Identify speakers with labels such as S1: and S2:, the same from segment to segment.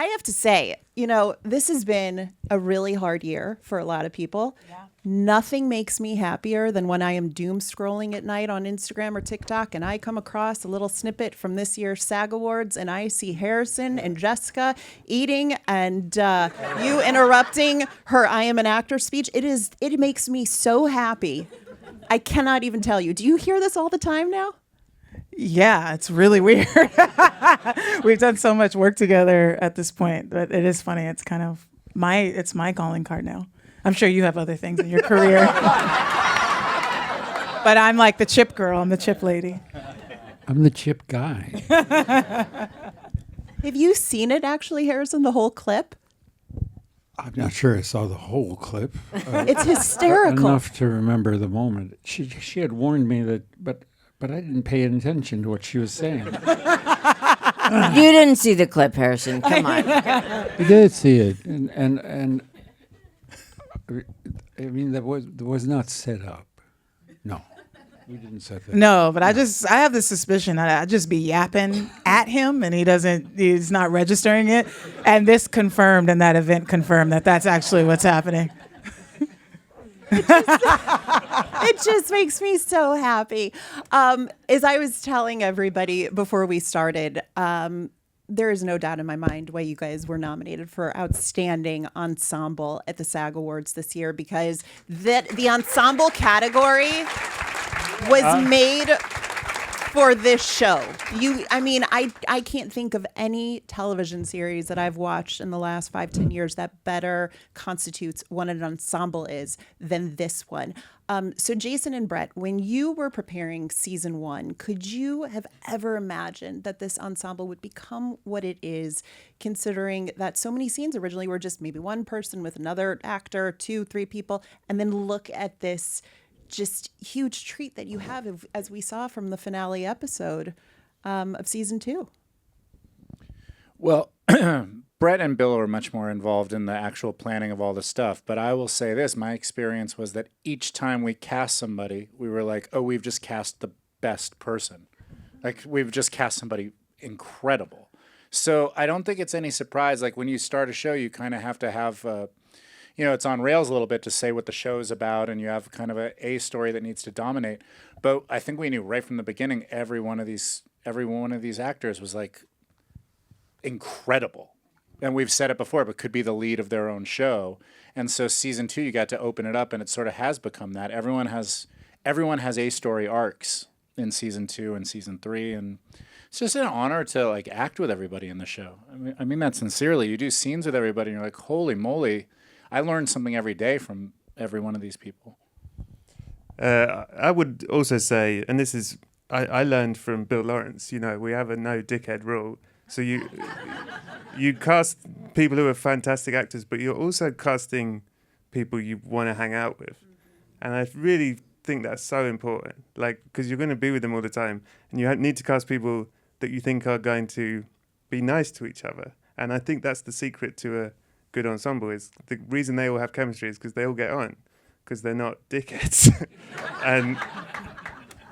S1: I have to say, this has been a really hard year for a lot of people. Yeah. Nothing makes me happier than when I am doom scrolling at night on Instagram or TikTok and I come across a little snippet from this year's SAG Awards and I see Harrison and Jessica eating and you interrupting her I am an actor speech. It makes me so happy. I cannot even tell you. Do you hear this all the time now?
S2: Yeah, it's really weird. We've done so much work together at this point, but it is funny. It's kind of my calling card now. I'm sure you have other things in your career. But I'm like the chip girl. I'm the chip lady.
S3: I'm the chip guy.
S1: Have you seen it actually, Harrison, the whole clip?
S3: I'm not sure I saw the whole clip.
S1: It's hysterical.
S3: Enough to remember the moment. She had warned me that, but I didn't pay attention to what she was saying.
S4: You didn't see the clip, Harrison. Come on.
S3: I did see it, and I mean that was not set up. No, we didn't set that.
S2: No, but I have this suspicion that I'd just be yapping at him, and he's not registering it. And this confirmed, and that event confirmed that that's actually what's happening.
S1: It just makes me so happy. As I was telling everybody before we started, there is no doubt in my mind why you guys were nominated for Outstanding Ensemble at the SAG Awards this year, because the ensemble category was made for this show. I can't think of any television series that I've watched in the last 5-10 years that better constitutes what an ensemble is than this one. So Jason and Brett, when you were preparing season 1, could you have ever imagined that this ensemble would become what it is, considering that so many scenes originally were just maybe one person with another actor, 2-3 people, and then look at this just huge treat that you have, as we saw from the finale episode of season 2?
S5: Well, Brett and Bill were much more involved in the actual planning of all the stuff. But I will say this, my experience was that each time we cast somebody, we were like, oh, we've just cast the best person. Like, we've just cast somebody incredible. So I don't think it's any surprise. Like, when you start a show, you kind of have to have, it's on rails a little bit to say what the show is about, and you have kind of a story that needs to dominate. But I think we knew right from the beginning, every one of these actors was like incredible. And we've said it before, but could be the lead of their own show. And so season 2, you got to open it up, and it sort of has become that. Everyone has A-story arcs in season 2 and season 3, and it's just an honor to like act with everybody in the show. I mean that sincerely. You do scenes with everybody, and you're like, holy moly, I learned something every day from every one of these people.
S6: I would also say, and this is, I learned from Bill Lawrence. We have a no dickhead rule. So you cast people who are fantastic actors, but you're also casting people you want to hang out with. And I really think that's so important, because you're going to be with them all the time. And you need to cast people that you think are going to be nice to each other. And I think that's the secret to a good ensemble. Is the reason they all have chemistry is because they all get on, because they're not dickheads.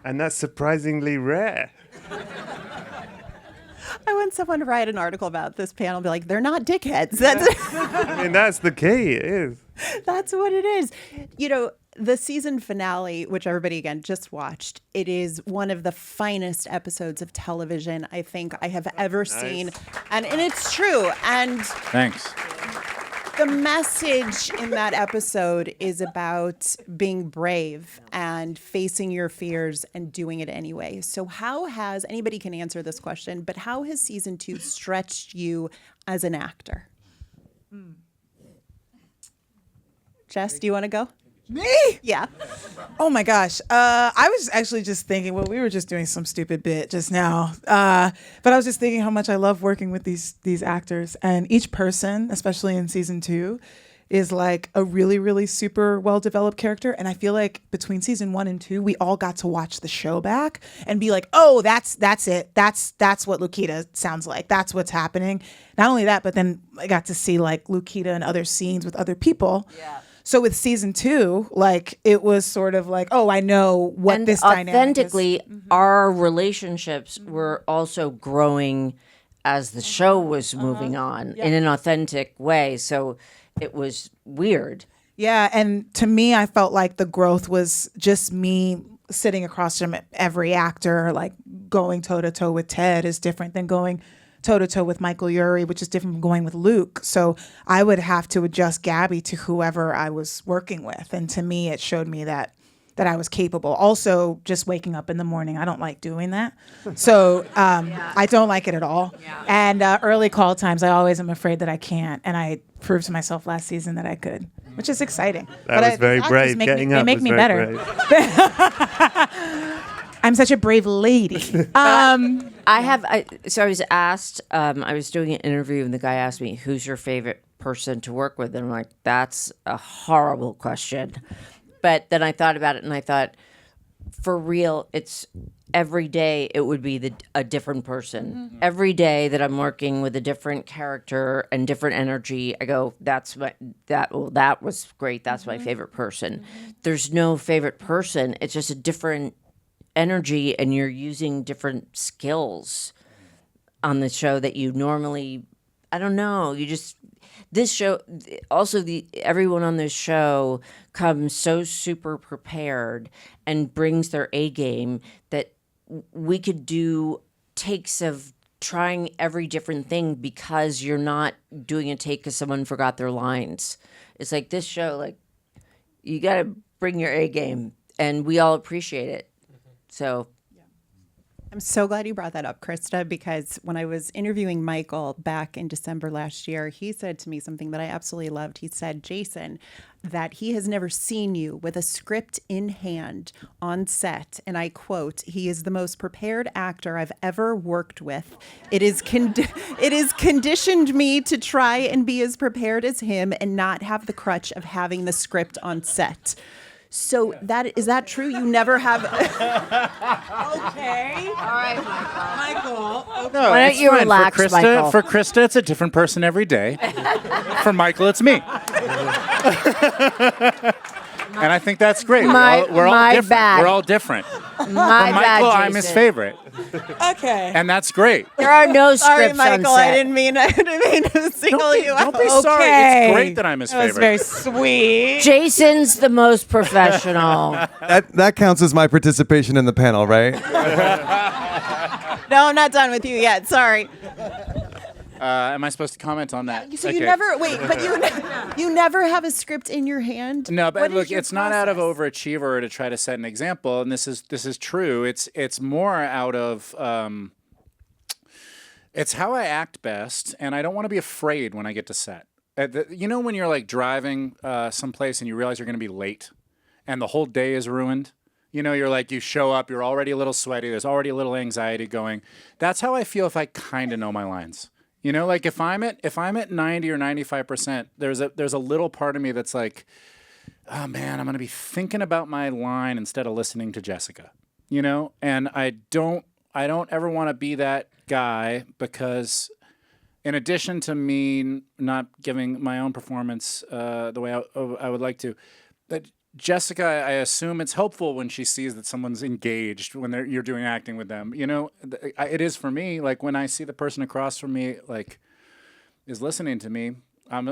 S6: and that's surprisingly rare.
S1: I want someone to write an article about this panel and be like, they're not dickheads.
S6: That's the key. It is.
S1: That's what it is. The season finale, which everybody, again, just watched, it is one of the finest episodes of television I think I have ever seen. And it's true. And
S5: thanks.
S1: The message in that episode is about being brave and facing your fears and doing it anyway. So how has, anybody can answer this question, but how has season 2 stretched you as an actor? Jess, do you want to go?
S2: Me?
S1: Yeah.
S2: Oh my gosh. I was actually just thinking, we were just doing some stupid bit just now. But I was just thinking how much I love working with these actors. And each person, especially in season 2, is like a really, really super well-developed character. And I feel like between season 1 and 2, we all got to watch the show back and be like, oh, that's it. That's what Lukita sounds like. That's what's happening. Not only that, but then I got to see like Lukita in other scenes with other people. Yeah. So with season 2, it was sort of like, oh, I know what
S4: and
S2: this dynamic is.
S4: Authentically, our relationships were also growing as the show was moving on in an authentic way. So it was weird.
S2: Yeah, and to me, I felt like the growth was just me sitting across from every actor, like going toe-to-toe with Ted is different than going toe-to-toe with Michael Urie, which is different from going with Luke. So I would have to adjust Gabby to whoever I was working with. And to me, it showed me that I was capable. Also, just waking up in the morning, I don't like doing that. So I don't like it at all. Yeah. And early call times, I always am afraid that I can't. And I proved to myself last season that I could, which is exciting.
S6: That was very brave. Getting up
S2: they make
S6: was
S2: me
S6: very
S2: better.
S6: brave.
S2: I'm such a brave lady.
S4: So I was asked, I was doing an interview and the guy asked me, who's your favorite person to work with? And I'm like, that's a horrible question. But then I thought about it and I thought, for real, it's every day it would be a different person. Mm-hmm. Every day that I'm working with a different character and different energy, I go, that was great. That's my favorite person. Mm-hmm. There's no favorite person. It's just a different energy and you're using different skills on the show that you normally, I don't know, this show, also everyone on this show comes so super prepared and brings their A game that we could do takes of trying every different thing because you're not doing a take because someone forgot their lines. It's like this show, like you got to bring your A game and we all appreciate it. So
S1: I'm so glad you brought that up, Christa, because when I was interviewing Michael back in December last year, he said to me something that I absolutely loved. He said, Jason, that he has never seen you with a script in hand on set. And I quote, he is the most prepared actor I've ever worked with. It is conditioned me to try and be as prepared as him and not have the crutch of having the script on set. So is that true? You never have.
S2: Okay. All right, Michael. Okay.
S5: No,
S4: why don't you
S5: fine.
S4: relax, Michael?
S5: For Christa, it's a different person every day. For Michael, it's me. And I think that's great. We're all different.
S4: Bad.
S5: We're all different.
S4: My
S5: For
S4: bad,
S5: Michael,
S4: Jason.
S5: I'm his favorite.
S2: Okay.
S5: And that's great.
S4: There are no scripts
S1: Sorry,
S4: on
S1: Michael.
S4: set.
S1: I didn't mean to single you out.
S5: Don't be sorry. It's great that I'm his
S2: That was
S5: favorite.
S2: very sweet.
S4: Jason's the most professional.
S7: That counts as my participation in the panel, right?
S1: No, I'm not done with you yet. Sorry.
S5: Am I supposed to comment on that?
S1: So
S5: Okay.
S1: you never have a script in your hand?
S5: No, but
S1: What is
S5: look,
S1: your
S5: it's not out of
S1: process?
S5: overachiever or to try to set an example, and this is true. It's more out of it's how I act best, and I don't want to be afraid when I get to set. You know when you're like driving someplace and you realize you're going to be late, and the whole day is ruined. You know, you show up, you're already a little sweaty. There's already a little anxiety going. That's how I feel if I kind of know my lines. You know, like if I'm at 90 or 95%, there's a little part of me that's like, oh man, I'm going to be thinking about my line instead of listening to Jessica. You know, and I don't ever want to be that guy because in addition to me not giving my own performance the way I would like to, that Jessica, I assume it's helpful when she sees that someone's engaged when you're doing acting with them. You know, it is for me. Like when I see the person across from me, like, is listening to me, I'm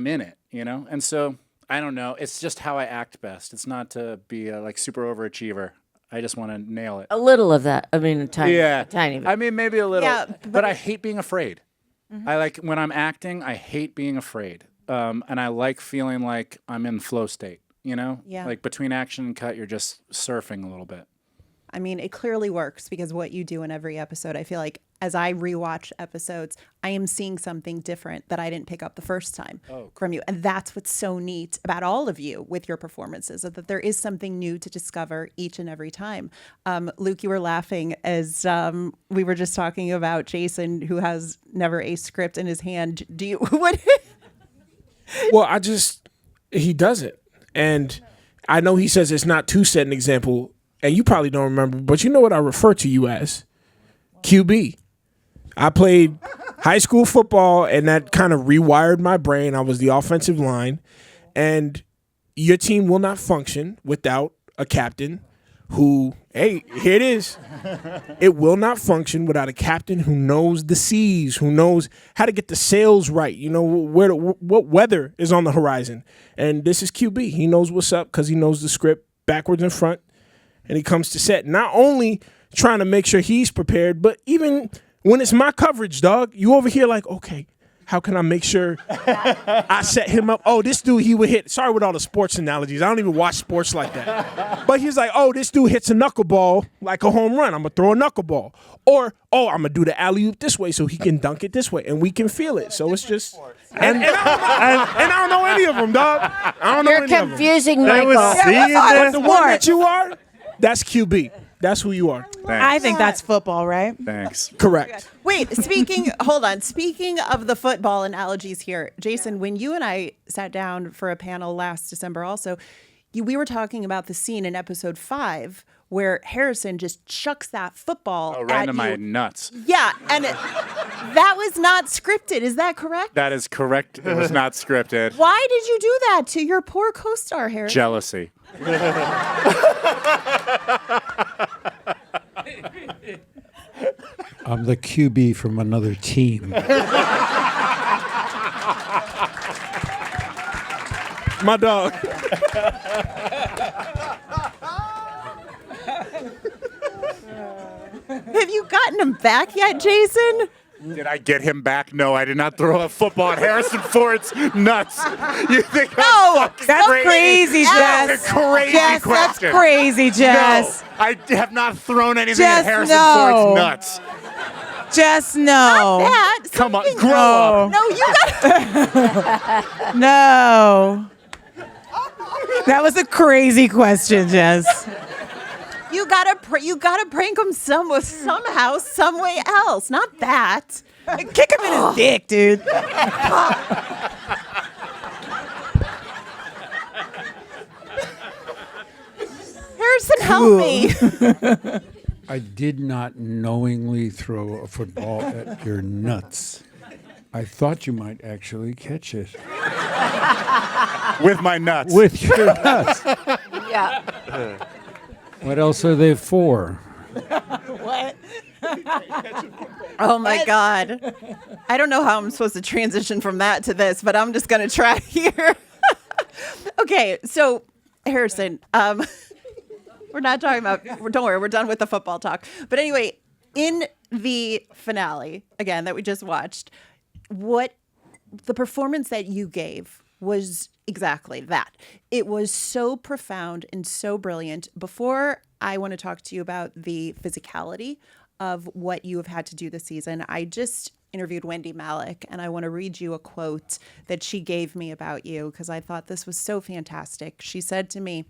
S5: in it. You know, and so I don't know. It's just how I act best. It's not to be a like super overachiever. I just want to nail it.
S4: A little of that. I mean, a tiny bit.
S5: I mean, maybe a little.
S1: Yeah,
S5: but I hate being afraid. Mm-hmm. I like when I'm acting. I hate being afraid. And I like feeling like I'm in flow state. You know, like between action and cut, you're just surfing a little bit.
S1: I mean, it clearly works because what you do in every episode, I feel like as I rewatch episodes, I am seeing something different that I didn't pick up the first time from you. And that's what's so neat about all of you with your performances, is that there is something new to discover each and every time. Luke, you were laughing as we were just talking about Jason, who has never a script in his hand. Do you? What?
S8: Well, he doesn't. And I know he says it's not to set an example, and you probably don't remember, but you know what I refer to you as? QB. I played high school football, and that kind of rewired my brain. I was the offensive line, and your team will not function without a captain who, hey, here it is. It will not function without a captain who knows the seas, who knows how to get the sails right, you know, what weather is on the horizon. And this is QB. He knows what's up because he knows the script backwards and front. And he comes to set, not only trying to make sure he's prepared, but even when it's my coverage, dog, you over here like, okay, how can I make sure I set him up? Oh, this dude, he would hit. Sorry with all the sports analogies. I don't even watch sports like that. But he's like, oh, this dude hits a knuckleball like a home run. I'm going to throw a knuckleball. Or, oh, I'm going to do the alley-oop this way so he can dunk it this way. And we can feel it. So it's just... And I don't know any of them, dog. I don't know any of them.
S4: You're confusing
S6: That
S4: Michael.
S6: was seeing
S8: But the
S6: this.
S8: one that you are, that's QB. That's who you are.
S5: Thanks.
S2: I think that's football, right?
S5: Thanks.
S8: Correct.
S1: Wait, hold on. Speaking of the football analogies here, Jason, when you and I sat down for a panel last December also, we were talking about the scene in episode 5 where Harrison just chucks that football
S5: Oh, right
S1: at
S5: into my
S1: you.
S5: nuts.
S1: Yeah, and that was not scripted. Is that correct?
S5: That is correct. It was not scripted.
S1: Why did you do that to your poor co-star, Harrison?
S5: Jealousy.
S3: I'm the QB from another team.
S8: My dog.
S1: Have you gotten him back yet, Jason?
S5: Did I get him back? No, I did not throw a football at Harrison Ford's nuts. You think I'm fucking
S2: That's
S5: crazy?
S2: crazy,
S5: That's
S2: Jess.
S5: a crazy
S2: Jess,
S5: question.
S2: that's crazy, Jess.
S5: No, I have not thrown anything at
S2: Jess,
S5: Harrison
S2: no.
S5: Ford's nuts.
S2: Jess, no.
S1: That
S5: Come on,
S1: something-
S5: grow up.
S1: No, you got.
S2: No. That was a crazy question, Jess.
S1: You gotta prank him somehow, some way else. Not that.
S2: Kick him in his dick, dude.
S1: Harrison, help me.
S3: I did not knowingly throw a football at your nuts. I thought you might actually catch it
S5: With my nuts.
S3: with your nuts.
S4: Yeah.
S3: What else are they for?
S1: Oh my God. I don't know how I'm supposed to transition from that to this, but I'm just gonna try here. Okay, so Harrison, we're not talking about. Don't worry, we're done with the football talk. But anyway, in the finale again that we just watched, what the performance that you gave was exactly that. It was so profound and so brilliant. Before I want to talk to you about the physicality of what you have had to do this season, I just interviewed Wendy Malick, and I want to read you a quote that she gave me about you because I thought this was so fantastic. She said to me,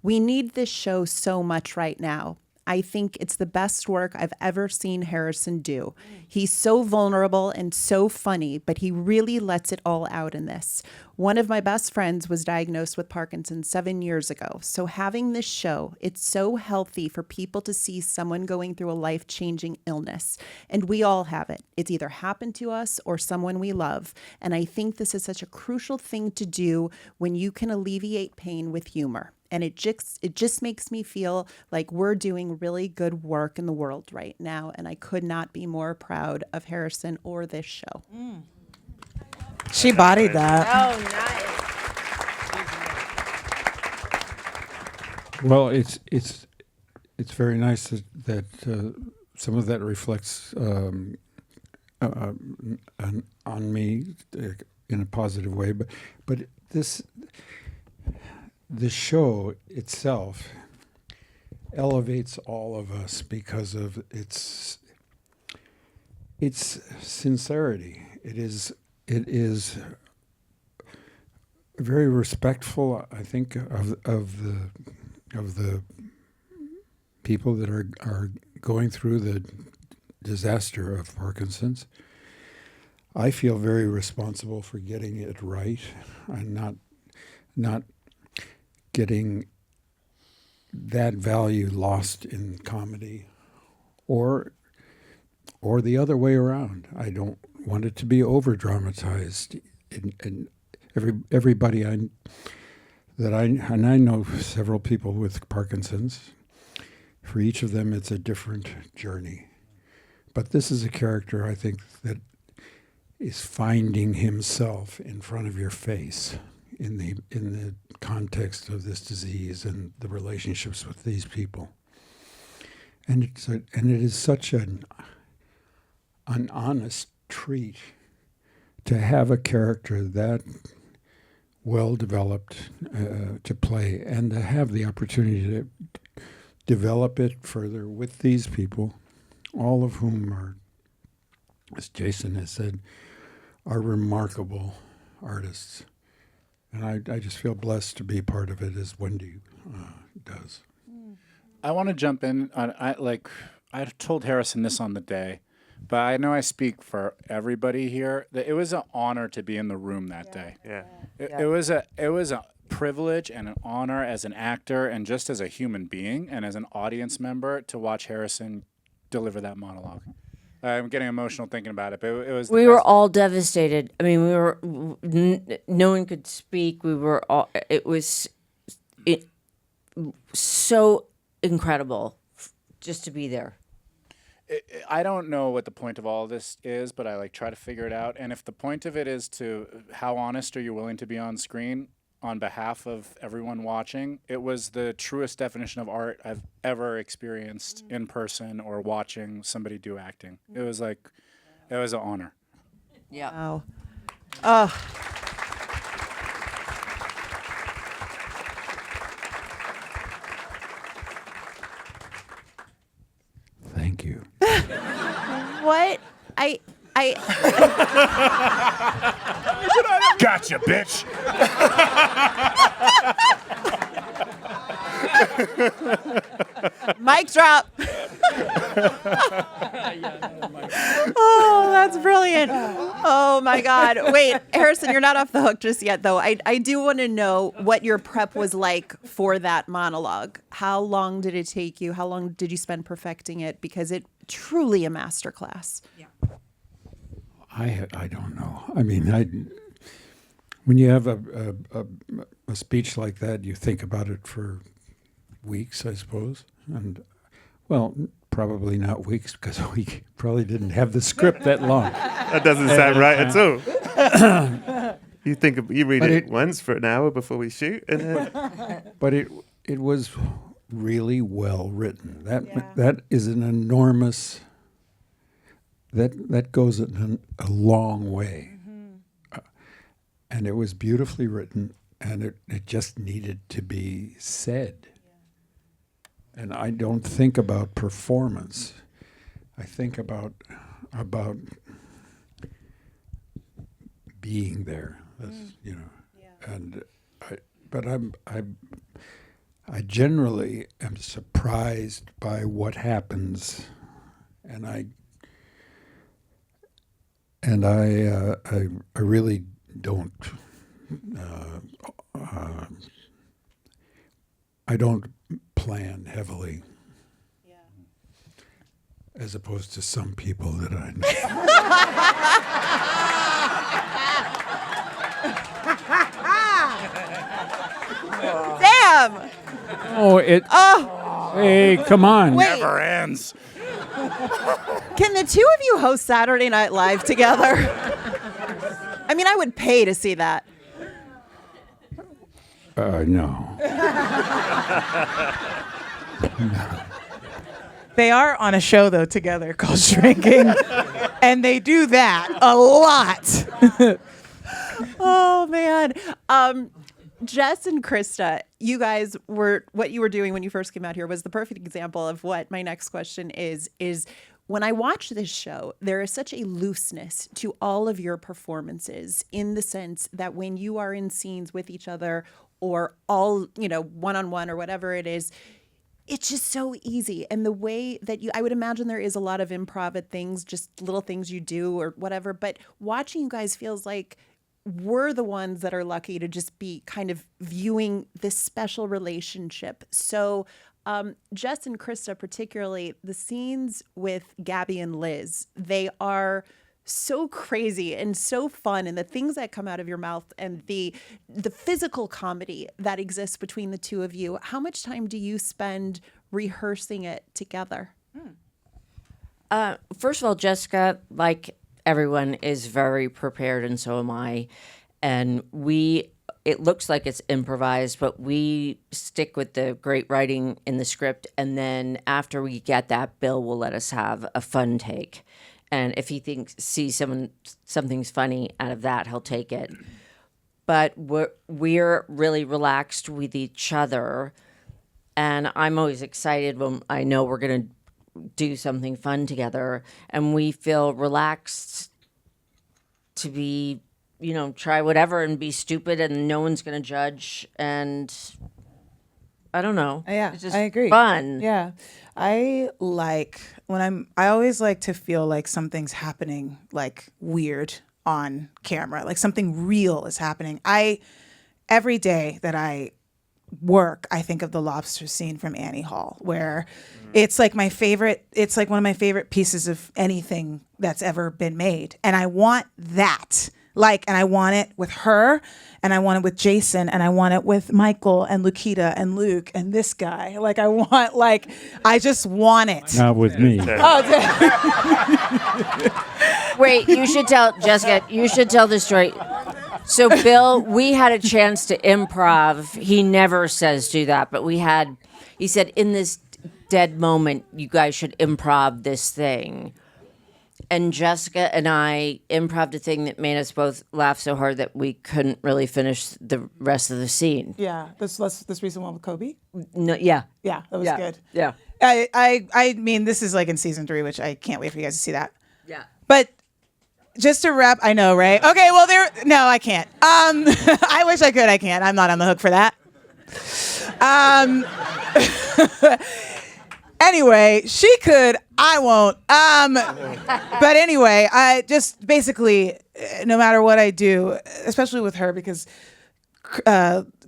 S1: "We need this show so much right now. I think it's the best work I've ever seen Harrison do. He's so vulnerable and so funny, but he really lets it all out in this. One of my best friends was diagnosed with Parkinson's 7 years ago. So having this show, it's so healthy for people to see someone going through a life-changing illness. And we all have it. It's either happened to us or someone we love. And I think this is such a crucial thing to do when you can alleviate pain with humor. And it just makes me feel like we're doing really good work in the world right now. And I could not be more proud of Harrison or this show."
S2: She bodied that.
S4: Oh, nice.
S3: Well, it's very nice that some of that reflects on me in a positive way, but the show itself elevates all of us because of its sincerity. It is very respectful, I think, of the people that are going through the disaster of Parkinson's. I feel very responsible for getting it right and not getting that value lost in comedy, or the other way around. I don't want it to be over dramatized. And everybody I know several people with Parkinson's, For each of them, it's a different journey. But this is a character, I think, that is finding himself in front of your face in the context of this disease and the relationships with these people. And it is such an honest treat to have a character that well developed to play, and to have the opportunity to develop it further with these people, all of whom are, as Jason has said, are remarkable artists. And I just feel blessed to be part of it, as Wendy does.
S5: I want to jump in on, I told Harrison this on the day, but I know I speak for everybody here, that it was an honor to be in the room that day.
S6: Yeah.
S5: It was a privilege and an honor as an actor and just as a human being and as an audience member to watch Harrison deliver that monologue. I'm getting emotional thinking about it, but it was.
S4: We were all devastated. I mean, no one could speak. We were all. It was so incredible just to be there.
S5: I don't know what the point of all of this is, but I try to figure it out. And if the point of it is to how honest are you willing to be on screen on behalf of everyone watching, it was the truest definition of art I've ever experienced in person or watching somebody do acting. It was it was an honor.
S4: Yeah.
S1: Wow. Oh.
S3: Thank you.
S1: What? I
S5: Gotcha, bitch.
S1: Mic drop. Oh, that's brilliant. Oh my God. Wait, Harrison, you're not off the hook just yet, though. I do want to know what your prep was like for that monologue. How long did it take you? How long did you spend perfecting it? Because it truly a masterclass. Yeah.
S3: I don't know. I mean, when you have a speech like that, you think about it for weeks, I suppose. And, well, probably not weeks, because we probably didn't have the script that long.
S6: That doesn't sound right at all. You read it once for an hour before we shoot, and then.
S3: But it was really well written. That is an enormous. That goes a long way. And it was beautifully written, and it just needed to be said. Yeah. And I don't think about performance. I think about being there. That's, and I generally am surprised by what happens, and I really don't. I don't plan heavily, as opposed to some people that I
S1: know. Damn!
S3: Hey, come on!
S1: Wait.
S5: Never ends.
S1: Can the two of you host Saturday Night Live together? I mean, I would pay to see that.
S3: No.
S2: They are on a show, though, together called Shrinking. And they do that a lot.
S1: Oh, man. Jess and Christa, you guys what you were doing when you first came out here was the perfect example of what my next question is when I watch this show, there is such a looseness to all of your performances, in the sense that when you are in scenes with each other or all, one-on-one or whatever it is, it's just so easy. And the way that I would imagine there is a lot of improv at things, just little things you do or whatever. But watching you guys feels like we're the ones that are lucky to just be kind of viewing this special relationship. So Jess and Christa, particularly, the scenes with Gabby and Liz, they are so crazy and so fun, and the things that come out of your mouth and the physical comedy that exists between the two of you. How much time do you spend rehearsing it together?
S4: First of all, Jessica, like everyone, is very prepared, and so am I. And it looks like it's improvised, but we stick with the great writing in the script. And then after we get that, Bill will let us have a fun take. And if he sees something's funny out of that, he'll take it. But we're really relaxed with each other. And I'm always excited when I know we're going to do something fun together. And we feel relaxed to be, try whatever and be stupid, and no one's going to judge. And I don't know.
S2: Yeah,
S4: It's just
S2: I agree.
S4: fun.
S2: Yeah. I always like to feel like something's happening, like weird on camera, like something real is happening. Every day that I work, I think of the lobster scene from Annie Hall, where it's like one of my favorite pieces of anything that's ever been made. And I want that. And I want it with her, and I want it with Jason, and I want it with Michael and Lukita and Luke and this guy. I just want it.
S3: Not with me.
S4: Wait, you should tell, Jessica, you should tell the story. So, Bill, we had a chance to improv. He never says do that, but he said, in this dead moment, you guys should improv this thing. And Jessica and I improv'd a thing that made us both laugh so hard that we couldn't really finish the rest of the scene.
S2: Yeah, this recent one with Kobe.
S4: No, yeah.
S2: Yeah, that was good.
S4: Yeah.
S2: I mean, this is like in season 3, which I can't wait for you guys to see that.
S4: Yeah.
S2: But just to wrap, I know, right? Okay, well, no, I can't. I wish I could. I can't. I'm not on the hook for that. Anyway, she could. I won't. But anyway, I just basically, no matter what I do, especially with her, because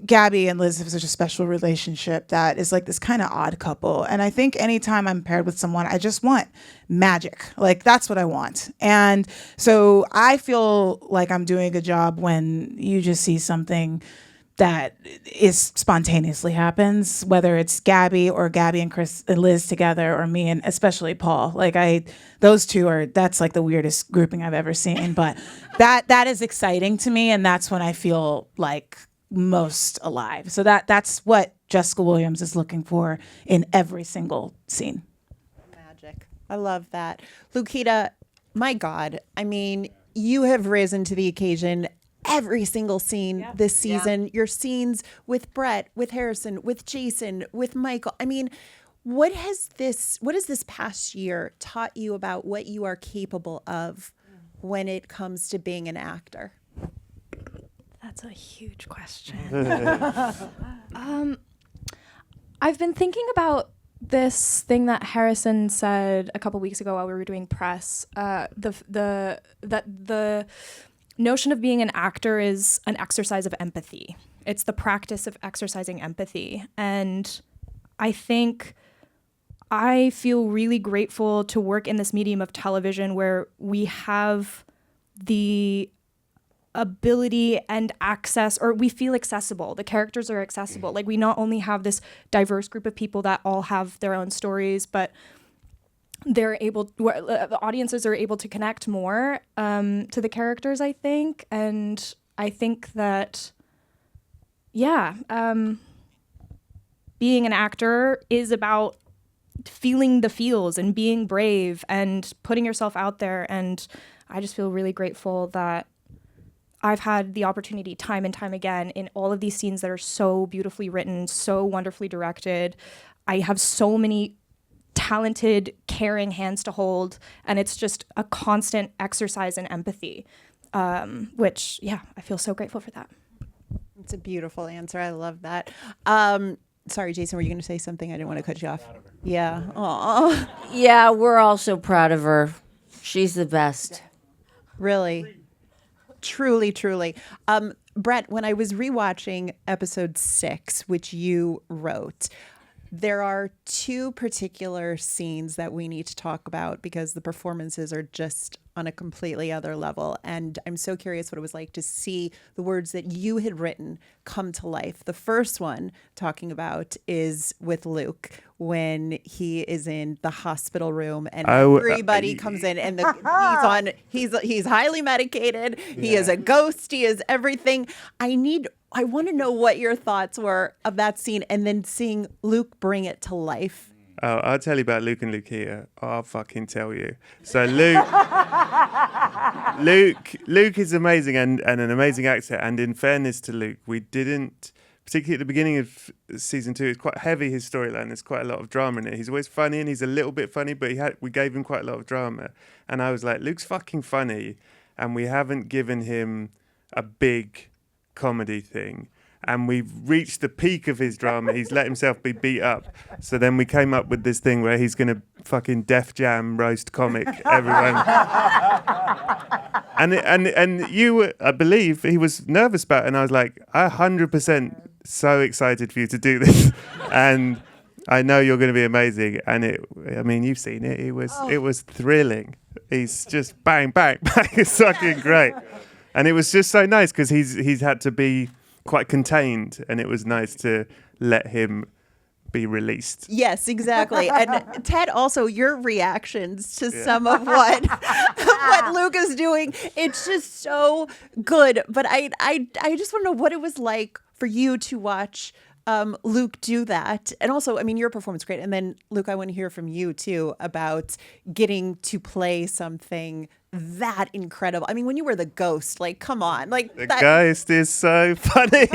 S2: Gabby and Liz have such a special relationship that is like this kind of odd couple. And I think anytime I'm paired with someone, I just want magic. Like, that's what I want. And so I feel like I'm doing a good job when you just see something that is spontaneously happens, whether it's Gabby and Chris and Liz together, or me and especially Paul. Those two that's like the weirdest grouping I've ever seen. But that is exciting to me, and that's when I feel like most alive. So that's what Jessica Williams is looking for in every single scene.
S1: Magic. I love that. Lukita, my God, I mean, you have risen to the occasion every single scene this season. Your scenes with Brett, with Harrison, with Jason, with Michael. I mean, what has this past year taught you about what you are capable of when it comes to being an actor?
S9: That's a huge question. I've been thinking about this thing that Harrison said a couple weeks ago while we were doing press. The notion of being an actor is an exercise of empathy. It's the practice of exercising empathy. And I think I feel really grateful to work in this medium of television where we have the ability and access, or we feel accessible. The characters are accessible. Like, we not only have this diverse group of people that all have their own stories, but the audiences are able to connect more to the characters, I think. And I think that, being an actor is about feeling the feels and being brave and putting yourself out there. And I just feel really grateful that I've had the opportunity time and time again in all of these scenes that are so beautifully written, so wonderfully directed. I have so many talented, caring hands to hold, and it's just a constant exercise in empathy, which, I feel so grateful for that.
S1: It's a beautiful answer. I love that. Sorry, Jason, were you going to say something? I didn't want to cut you off. Yeah. Aww.
S4: Yeah, we're all so proud of her. She's the best.
S1: Really. Truly, truly. Brett, when I was rewatching episode 6, which you wrote, There are two particular scenes that we need to talk about because the performances are just on a completely other level. And I'm so curious what it was like to see the words that you had written come to life. The first one talking about is with Luke when he is in the hospital room and everybody comes in and he's highly medicated. Yeah. He is a ghost. He is everything. I want to know what your thoughts were of that scene and then seeing Luke bring it to life.
S6: Oh, I'll tell you about Luke and Lukita. I'll fucking tell you. So Luke is amazing and an amazing actor. And in fairness to Luke, we didn't, particularly at the beginning of season 2, it's quite heavy, his storyline. There's quite a lot of drama in it. He's always funny and he's a little bit funny, but we gave him quite a lot of drama. And I was like, Luke's fucking funny. And we haven't given him a big comedy thing, and we've reached the peak of his drama. He's let himself be beat up, so then we came up with this thing where he's gonna fucking Def Jam roast comic everyone. and you, I believe he was nervous about it, and I was like, 100% so excited for you to do this, and I know you're going to be amazing. And you've seen it. It was thrilling. He's just bang bang bang. It's fucking great. And it was just so nice because he's had to be quite contained, and it was nice to let him be released.
S1: Yes, exactly. And Ted, also your reactions to some of what Luke is doing, it's just so good. But I just want to know what it was like for you to watch Luke do that. And also, your performance great. And then Luke, I want to hear from you too about getting to play something that incredible. When you were the ghost, like, come on, like
S6: the ghost is so funny.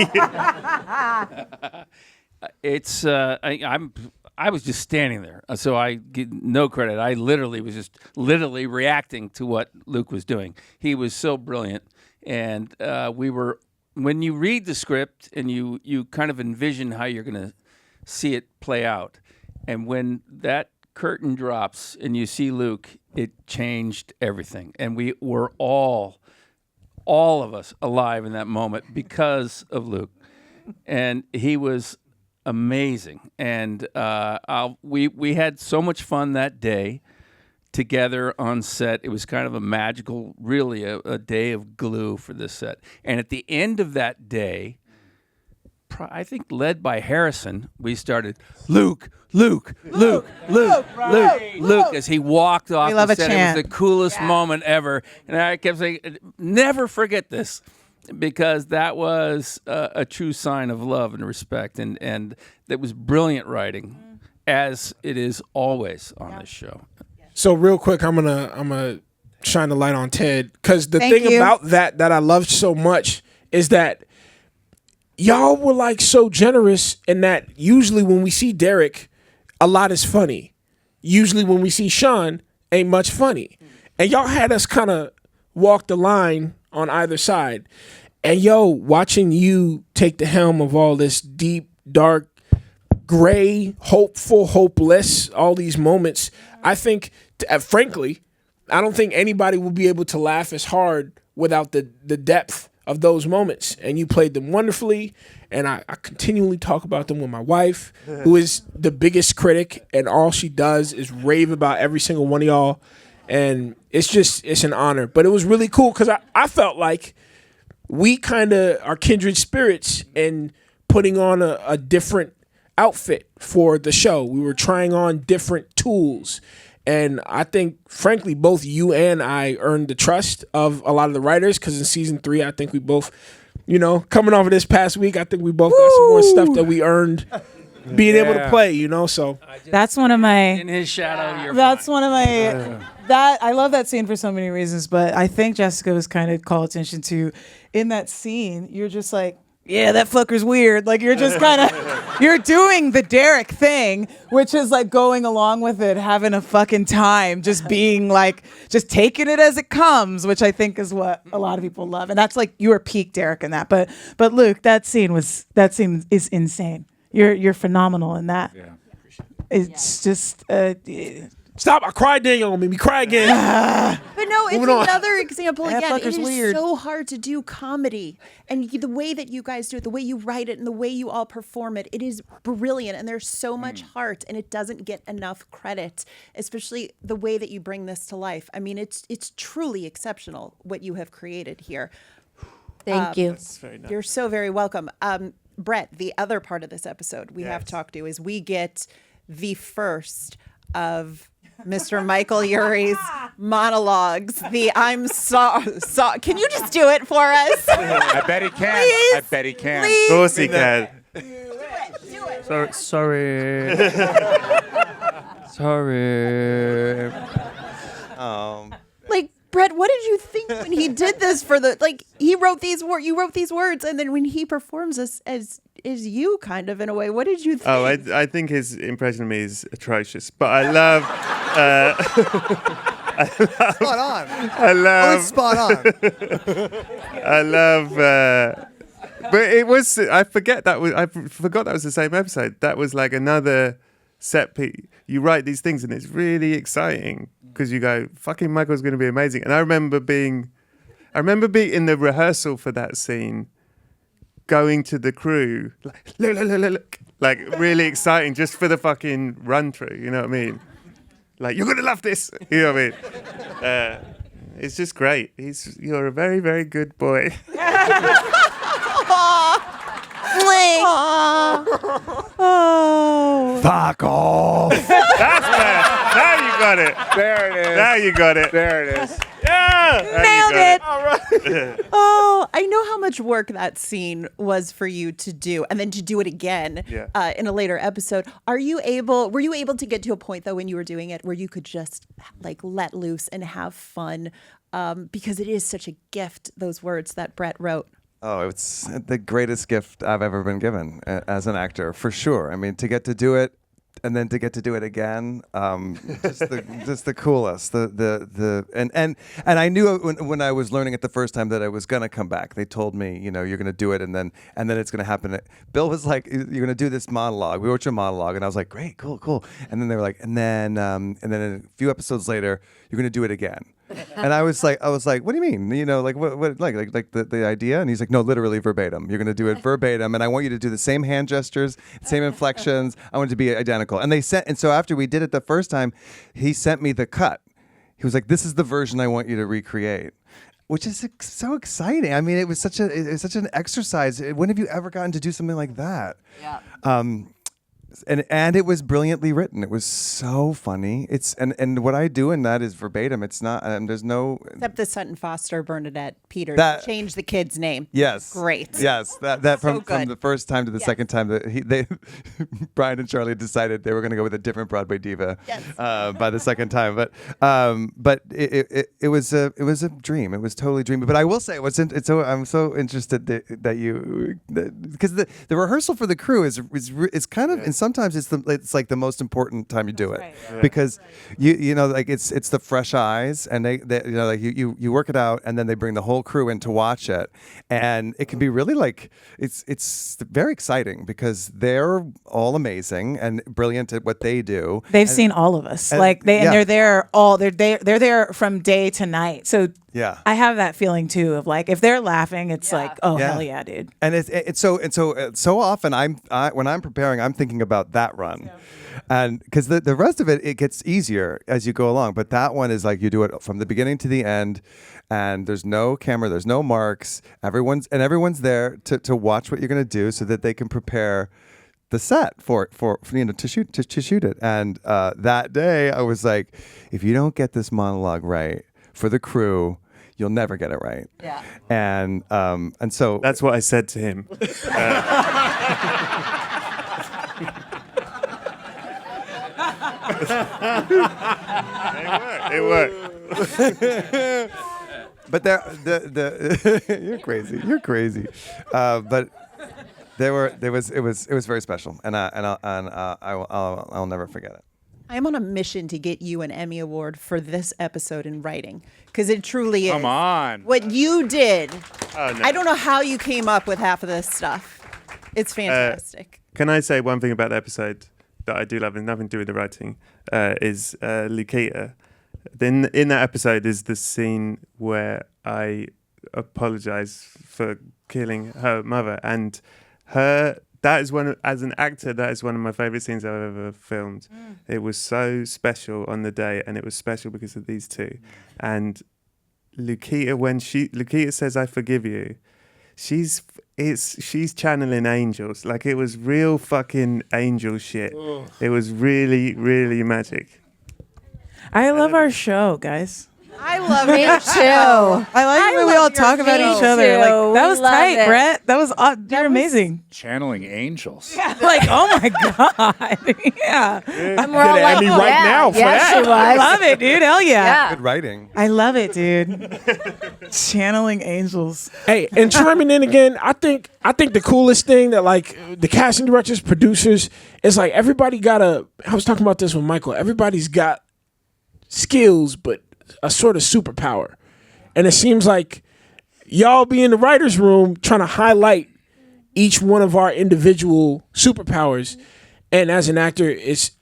S10: It's I was just standing there, so I get no credit. I literally was just reacting to what Luke was doing. He was so brilliant, and when you read the script and you kind of envision how you're going to see it play out, and when that curtain drops and you see Luke, it changed everything. And we were all of us alive in that moment because of Luke. And he was amazing. And we had so much fun that day together on set. It was kind of a magical, really a day of glue for this set. And at the end of that day, I think led by Harrison, we started Luke, as he walked off the set. It was the coolest moment ever. And I kept saying, never forget this, because that was a true sign of love and respect. And that was brilliant writing, as it is always on this show.
S8: So real quick, I'm gonna shine the light on Ted, because the thing about that I loved so much is that y'all were like so generous in that usually when we see Derek, a lot is funny. Usually when we see Sean, ain't much funny. And y'all had us kind of walk the line on either side. And watching you take the helm of all this deep, dark, gray, hopeful, hopeless, all these moments, I think, frankly, I don't think anybody will be able to laugh as hard without the depth of those moments. And you played them wonderfully. And I continually talk about them with my wife, who is the biggest critic, and all she does is rave about every single one of y'all. And it's an honor. But it was really cool because I felt like we kind of are kindred spirits in putting on a different outfit for the show. We were trying on different tools. And I think, frankly, both you and I earned the trust of a lot of the writers, because in season 3, I think we both, coming off of this past week, I think we both got some more stuff that we earned being able to play, so.
S2: That's one of my...
S10: In his shadow, you're
S2: That's
S10: fine.
S2: one of my... That I love that scene for so many reasons, but I think Jessica was kind of called attention to, in that scene, you're just like, yeah, that fucker's weird. Like, you're just kind of, you're doing the Derek thing, which is like going along with it, having a fucking time, just being like, just taking it as it comes, which I think is what a lot of people love. And that's like, you were peak Derek in that. But Luke, that scene is insane. You're phenomenal in that.
S5: Yeah.
S2: It's just,
S8: Stop! I cried. Daniel on me. Cry again.
S1: But no, it's
S8: Moving on.
S1: another example
S2: That
S1: again. It
S2: fucker's
S1: is
S2: weird.
S1: so hard to do comedy. And the way that you guys do it, the way you write it, and the way you all perform it, it is brilliant. And there's so much heart, and it doesn't get enough credit, especially the way that you bring this to life. I mean, it's truly exceptional what you have created here.
S4: Thank you.
S6: That's very nice.
S1: You're so very welcome. Brett, the other part of this episode we have talked to is we get the first of Mr. Michael Urie's monologues. The I'm so. Can you just do it for us?
S5: I bet he can.
S1: Please,
S5: I bet he can.
S1: please.
S6: Of course he can.
S1: Do it.
S11: Sorry. Sorry.
S1: Like, Brett, what did you think when he did this for the, like, he wrote these words, you wrote these words, and then when he performs this as you kind of in a way, what did you think?
S6: Oh, I think his impression of me is atrocious, but I love.
S7: Spot on.
S6: I love.
S7: It's spot on.
S6: I love. But it was. I forgot that was the same episode. That was like another set piece. You write these things, and it's really exciting because you go, "Fucking Michael's going to be amazing." And I remember being in the rehearsal for that scene, going to the crew, like, look, like really exciting just for the fucking run through. You know what I mean? Like, you're gonna love this. You know what I mean? It's just great. You're a very, very good boy.
S1: Oh.
S7: Fuck off.
S6: That's better. Now you got it.
S5: There it is.
S6: Now you got it.
S5: There it is.
S6: Yeah.
S1: Nailed it.
S6: All right.
S1: Oh, I know how much work that scene was for you to do, and then to do it again in a later episode. Were you able to get to a point though when you were doing it where you could just like let loose and have fun? Because it is such a gift, those words that Brett wrote.
S7: Oh, it's the greatest gift I've ever been given as an actor, for sure. I mean, to get to do it and then to get to do it again, just the coolest. And I knew when I was learning it the first time that I was gonna come back. They told me, you're gonna do it, and then it's gonna happen. Bill was like, "You're gonna do this monologue. We wrote your monologue," and I was like, "Great, cool." And then they were like, and then a few episodes later, you're gonna do it again. And I was like, what do you mean? Like what like the idea? And he's like, no, literally verbatim. You're gonna do it verbatim, and I want you to do the same hand gestures, same inflections. I want it to be identical. And so after we did it the first time, he sent me the cut. He was like, this is the version I want you to recreate. Which is so exciting. I mean, it was such an exercise. When have you ever gotten to do something like that?
S4: Yeah.
S7: And it was brilliantly written. It was so funny. And what I do in that is verbatim. It's not. There's no.
S1: Except the Sutton Foster Bernadette Peters changed the kid's name.
S7: Yes.
S1: Great.
S7: Yes. That
S1: So
S7: from the first time to the second time that Brian and Charlie decided they were going to go with a different Broadway diva.
S1: Yes.
S7: By the second time, but it was a dream. It was totally dreamy. But I will say, I'm so interested because the rehearsal for the crew is kind of. And sometimes it's like the most important time you do it, because you know like it's the fresh eyes, and they like you work it out, and then they bring the whole crew in to watch it, and it can be really like it's very exciting because they're all amazing and brilliant at what they do.
S2: They've seen all of us, they're there from day to night. So
S7: yeah,
S2: I have that feeling too of like if they're laughing, it's like, oh hell yeah, dude.
S7: And it's so often when I'm preparing, I'm thinking about that run, and because the rest of it gets easier as you go along, but that one is like you do it from the beginning to the end, and there's no camera, there's no marks, everyone's there to watch what you're gonna do so that they can prepare the set for to shoot it. And that day I was like, if you don't get this monologue right for the crew, you'll never get it right.
S4: Yeah.
S7: And so
S6: that's what I said to him. It worked.
S7: But you're crazy. You're crazy. But it was very special, and I'll never forget it.
S1: I am on a mission to get you an Emmy Award for this episode in writing, because it truly is.
S5: Come on.
S1: What you did.
S6: Oh, no.
S1: I don't know how you came up with half of this stuff. It's fantastic.
S6: Can I say one thing about the episode? that I do love, and nothing to do with the writing, is Lukita. Then in that episode is the scene where I apologize for killing her mother, and that is as an actor, that is one of my favorite scenes I've ever filmed. It was so special on the day, and it was special because of these two. And Lukita, when Lukita says "I forgive you," she's channeling angels. Like, it was real fucking angel shit. It was really, really magic.
S2: I love our show, guys.
S1: I love
S4: Me
S1: it
S4: too.
S2: I like the way we all talk about each other. Like, that
S4: We
S2: was
S4: love
S2: tight,
S4: it.
S2: Brett. That was you're amazing.
S5: Channeling angels.
S2: Like, oh my god, yeah.
S4: And we're all like,
S8: Emmy right now for
S4: yeah,
S8: that.
S4: she was.
S2: I love it, dude. Hell yeah.
S4: Yeah.
S7: Good writing.
S2: I love it, dude. Channeling angels.
S8: Hey, and chiming in again, I think the coolest thing that, like, the casting directors, producers, is like everybody I was talking about this with Michael. Everybody's got skills, but a sort of superpower. And it seems like y'all be in the writer's room trying to highlight each one of our individual superpowers. And as an actor, it's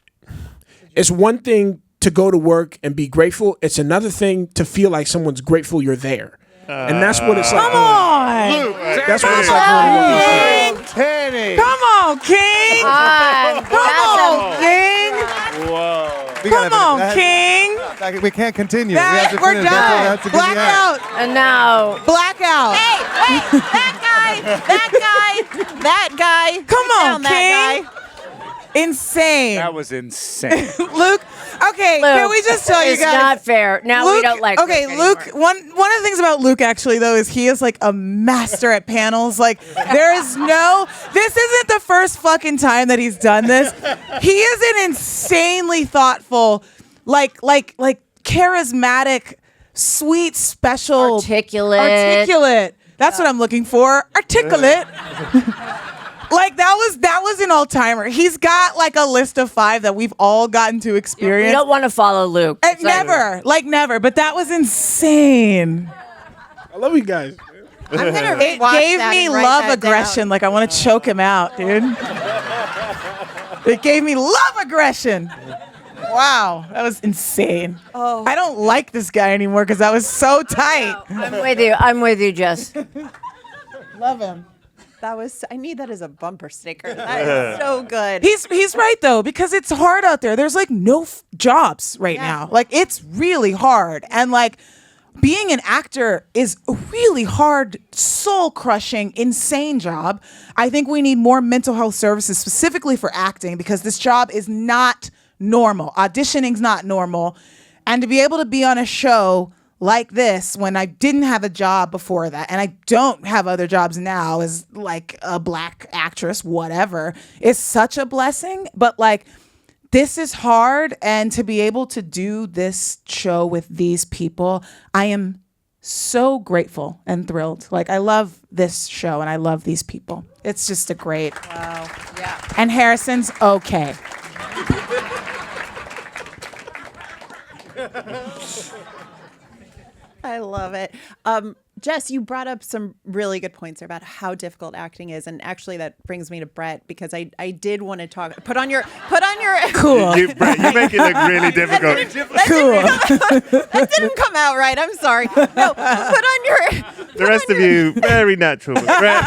S8: one thing to go to work and be grateful. It's another thing to feel like someone's grateful you're there. And that's what it's like.
S2: Come on.
S8: That's what it's like.
S5: Tennie.
S2: Come on, King. Come on, King.
S5: Whoa.
S2: Come on, King.
S7: We can't continue.
S2: We're
S7: finish.
S2: done.
S7: That's to be the end.
S2: Blackout.
S4: And now,
S2: Blackout.
S1: Hey, that guy.
S2: Come
S1: Sit
S2: on,
S1: down, that
S2: King. Insane.
S5: That was insane.
S2: Luke, okay, can we just tell you
S4: it's
S2: guys?
S4: not fair. Now we don't like
S2: Okay,
S4: Luke
S2: Luke,
S4: anymore.
S2: one of the things about Luke, actually, though, is he is like a master at panels. Like, this isn't the first fucking time that he's done this. He is an insanely thoughtful, like charismatic, sweet, special,
S4: Articulate.
S2: That's what I'm looking for. Articulate. Like, that was an all-timer. He's got like a list of 5 that we've all gotten to experience.
S4: We don't want to follow Luke.
S2: Never. But that was insane.
S8: I love you guys.
S1: I'm gonna
S2: It
S1: rewatch
S2: gave
S1: that
S2: me
S1: and write
S2: love
S1: that
S2: aggression.
S1: down.
S2: Like, I want to choke him out, dude. It gave me love aggression. Wow, that was insane.
S1: Oh.
S2: I don't like this guy anymore because that was so tight.
S4: I'm with you, Jess.
S2: Love him.
S1: I need that as a bumper sticker. That is so good.
S2: He's right though, because it's hard out there. There's like no jobs right now. Like, it's really hard, and like being an actor is a really hard, soul-crushing, insane job. I think we need more mental health services specifically for acting, because this job is not normal. Auditioning's not normal, and to be able to be on a show like this when I didn't have a job before that, and I don't have other jobs now as like a Black actress, whatever, is such a blessing. But like, this is hard, and to be able to do this show with these people, I am so grateful and thrilled. Like, I love this show and I love these people. It's just a great.
S1: Wow. Yeah.
S2: And Harrison's okay.
S1: I love it. Jess, you brought up some really good points there about how difficult acting is, and actually that brings me to Brett, because I did want to talk. Put on your
S2: Cool.
S6: Brett, you make it look really difficult.
S1: That didn't come out right. I'm sorry. No, put on your.
S6: The rest of you, very natural. But Brett,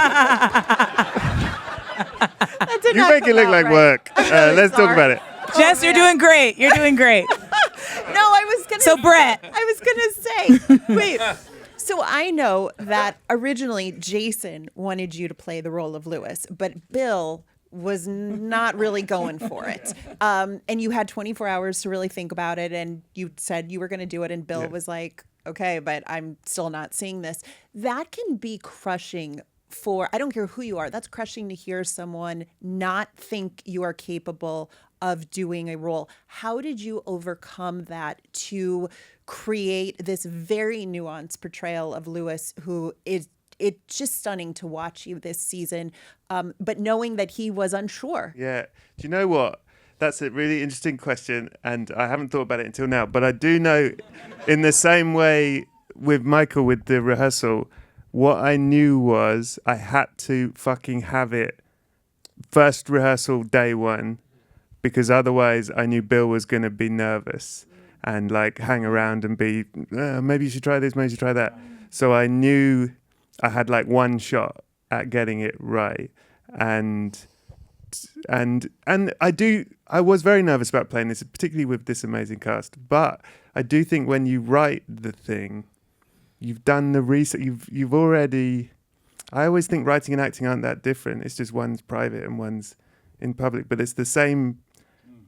S1: That did
S6: you
S1: not
S6: make it
S1: come
S6: look
S1: out
S6: like
S1: right.
S6: work. Let's talk
S1: sorry.
S6: about it.
S2: Jess, you're doing great. You're doing great.
S1: No, I was gonna.
S2: So, Brett.
S1: I was gonna say. Wait. So I know that originally Jason wanted you to play the role of Lewis, but Bill was not really going for it. And you had 24 hours to really think about it, and you said you were going to do it, and Bill was like, okay, but I'm still not seeing this. That can be crushing for, I don't care who you are, that's crushing to hear someone not think you are capable of doing a role. How did you overcome that to create this very nuanced portrayal of Lewis, who is, it's just stunning to watch you this season, but knowing that he was unsure?
S6: Yeah. Do you know what? That's a really interesting question, and I haven't thought about it until now. But I do know, in the same way with Michael with the rehearsal, what I knew was I had to fucking have it first rehearsal day one, because otherwise I knew Bill was going to be nervous and like hang around and be, maybe you should try this, maybe you should try that. So I knew I had like one shot at getting it right. And I was very nervous about playing this, particularly with this amazing cast. But I do think when you write the thing, you've done the research, you've already, I always think writing and acting aren't that different. It's just one's private and one's in public, but it's the same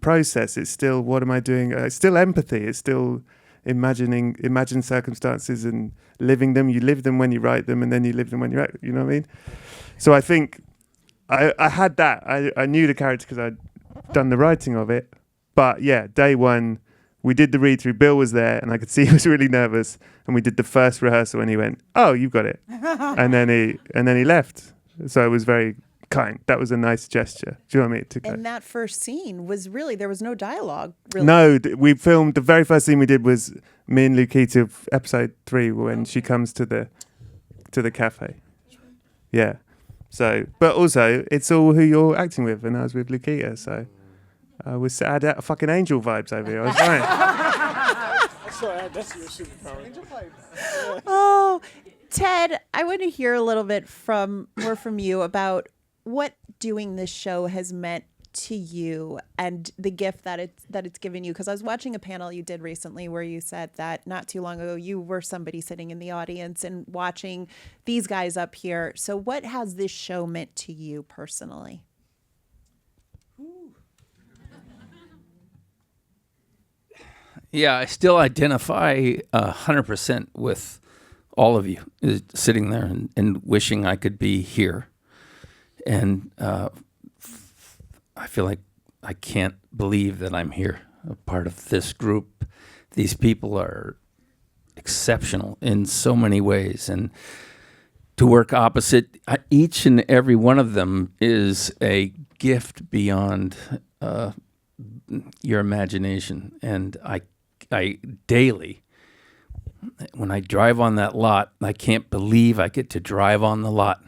S6: process. It's still, what am I doing? It's still empathy. It's still imagine circumstances and living them. You live them when you write them, and then you live them when you act. You know what I mean? So I think I had that. I knew the character because I'd done the writing of it. But yeah, day one, we did the read through. Bill was there, and I could see he was really nervous. And we did the first rehearsal, and he went, "Oh, you've got it," and then he left. So it was very kind. That was a nice gesture. Do you know what I mean?
S1: And that first scene was really, there was no dialogue. Really.
S6: No, we filmed, the very first scene we did was me and Lukita, episode 3, when she comes to the cafe. Yeah. So, but also, it's all who you're acting with, and I was with Lukita, so I had fucking angel vibes over here. I was fine.
S8: That's your superpower.
S1: Oh, Ted, I want to hear a little bit more from you about what doing this show has meant to you and the gift that it's given you. Because I was watching a panel you did recently where you said that not too long ago you were somebody sitting in the audience and watching these guys up here. So what has this show meant to you personally?
S10: Yeah, I still identify 100% with all of you sitting there and wishing I could be here. And I feel like I can't believe that I'm here, a part of this group. These people are exceptional in so many ways. And to work opposite, each and every one of them is a gift beyond your imagination. And I daily, when I drive on that lot, I can't believe I get to drive on the lot.